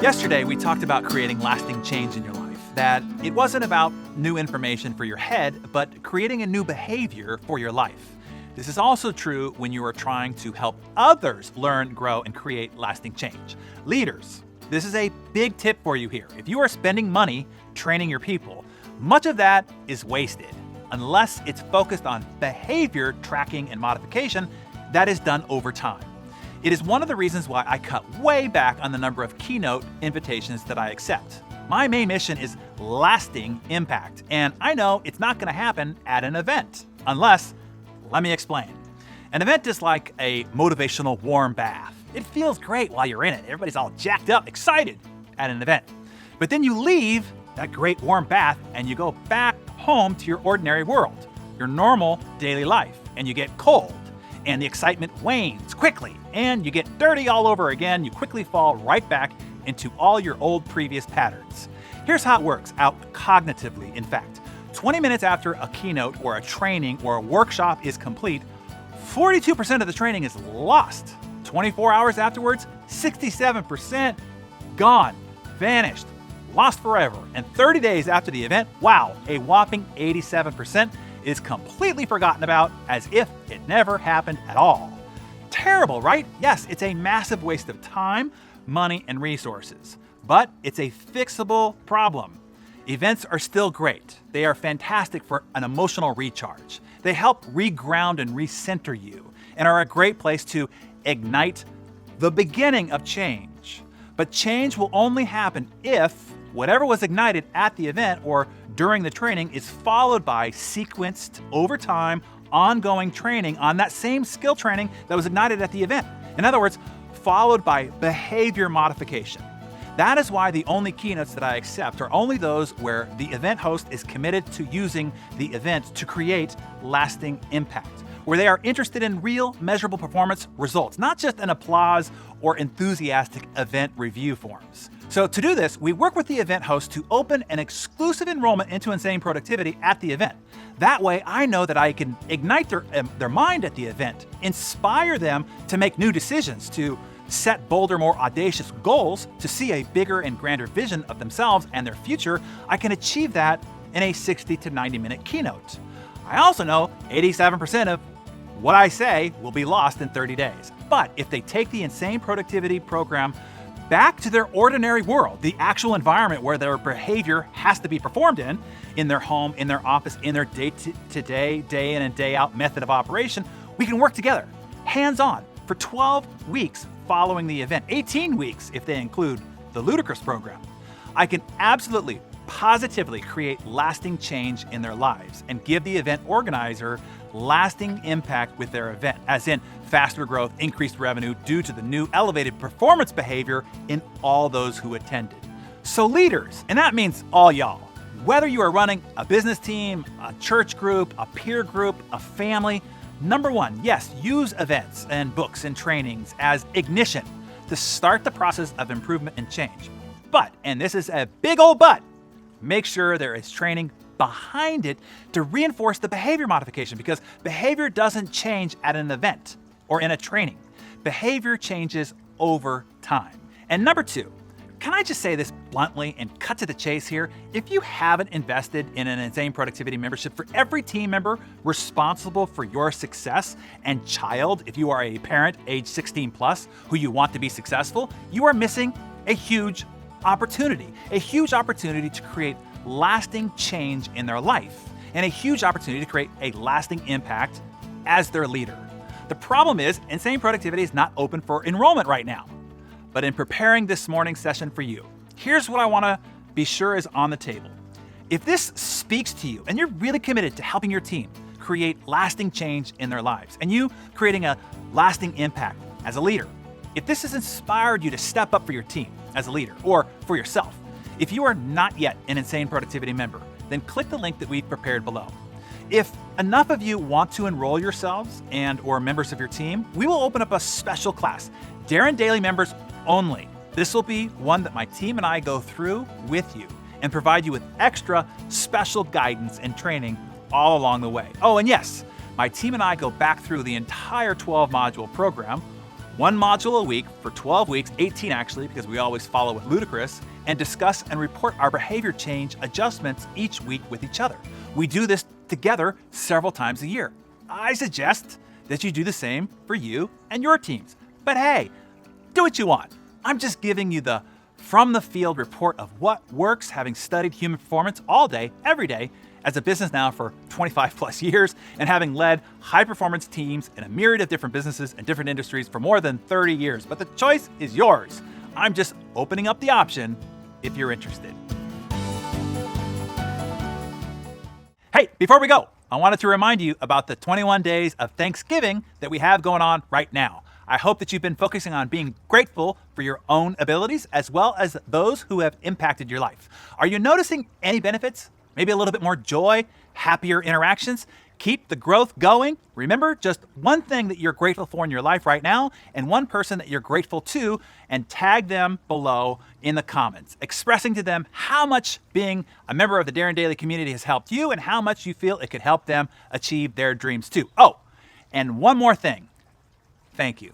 Yesterday, we talked about creating lasting change in your life, that it wasn't about new information for your head, but creating a new behavior for your life. This is also true when you are trying to help others learn, grow, and create lasting change. Leaders, this is a big tip for you here. If you are spending money training your people, much of that is wasted unless it's focused on behavior tracking and modification that is done over time. It is one of the reasons why I cut way back on the number of keynote invitations that I accept. My main mission is lasting impact, and I know it's not going to happen at an event unless, let me explain. An event is like a motivational warm bath. It feels great while you're in it. Everybody's all jacked up, excited at an event. But then you leave that great warm bath and you go back home to your ordinary world, your normal daily life, and you get cold. And the excitement wanes quickly, and you get dirty all over again. You quickly fall right back into all your old previous patterns. Here's how it works out cognitively, in fact. 20 minutes after a keynote or a training or a workshop is complete, 42% of the training is lost. 24 hours afterwards, 67% gone, vanished, lost forever. And 30 days after the event, wow, a whopping 87% is completely forgotten about as if it never happened at all. Terrible, right? Yes, it's a massive waste of time, money, and resources. But it's a fixable problem. Events are still great. They are fantastic for an emotional recharge. They help reground and recenter you and are a great place to ignite the beginning of change. But change will only happen if whatever was ignited at the event or during the training is followed by sequenced, over time, ongoing training on that same skill training that was ignited at the event. In other words, followed by behavior modification. That is why the only keynotes that I accept are only those where the event host is committed to using the event to create lasting impact, where they are interested in real, measurable performance results, not just an applause or enthusiastic event review forms. So to do this, we work with the event host to open an exclusive enrollment into Insane Productivity at the event. That way, I know that I can ignite their mind at the event, inspire them to make new decisions, to set bolder, more audacious goals, to see a bigger and grander vision of themselves and their future. I can achieve that in a 60 to 90 minute keynote. I also know 87% of what I say will be lost in 30 days. But if they take the Insane Productivity program back to their ordinary world, the actual environment where their behavior has to be performed in their home, in their office, in their day-to-day, day in and day out method of operation, we can work together, hands-on, for 12 weeks following the event, 18 weeks if they include the Ludicrous program. I can absolutely, positively create lasting change in their lives and give the event organizer lasting impact with their event, as in faster growth, increased revenue due to the new elevated performance behavior in all those who attended. So leaders, and that means all y'all, whether you are running a business team, a church group, a peer group, a family, number one, yes, use events and books and trainings as ignition to start the process of improvement and change. But, and this is a big old but, make sure there is training behind it to reinforce the behavior modification, because behavior doesn't change at an event or in a training. Behavior changes over time. And number two, can I just say this bluntly and cut to the chase here? If you haven't invested in an Insane Productivity membership for every team member responsible for your success and child, if you are a parent age 16 plus who you want to be successful, you are missing a huge opportunity to create lasting change in their life and a huge opportunity to create a lasting impact as their leader. The problem is Insane Productivity is not open for enrollment right now. But in preparing this morning's session for you, here's what I want to be sure is on the table. If this speaks to you and you're really committed to helping your team create lasting change in their lives and you creating a lasting impact as a leader, if this has inspired you to step up for your team as a leader or for yourself, if you are not yet an Insane Productivity member, then click the link that we've prepared below. If enough of you want to enroll yourselves and or members of your team, we will open up a special class, Darren Daily members only. This will be one that my team and I go through with you and provide you with extra special guidance and training all along the way. Oh, and yes, my team and I go back through the entire 12 module program, one module a week for 12 weeks, 18 actually, because we always follow with Ludicrous, and discuss and report our behavior change adjustments each week with each other. We do this together several times a year. I suggest that you do the same for you and your teams. But hey, do what you want. I'm just giving you the from the field report of what works, having studied human performance all day, every day, as a business now for 25 plus years, and having led high performance teams in a myriad of different businesses and different industries for more than 30 years. But the choice is yours. I'm just opening up the option if you're interested. Hey, before we go, I wanted to remind you about the 21 days of Thanksgiving that we have going on right now. I hope that you've been focusing on being grateful for your own abilities as well as those who have impacted your life. Are you noticing any benefits? Maybe a little bit more joy, happier interactions? Keep the growth going. Remember just one thing that you're grateful for in your life right now and one person that you're grateful to, and tag them below in the comments, expressing to them how much being a member of the Darren Daily community has helped you and how much you feel it could help them achieve their dreams too. Oh, and one more thing. Thank you.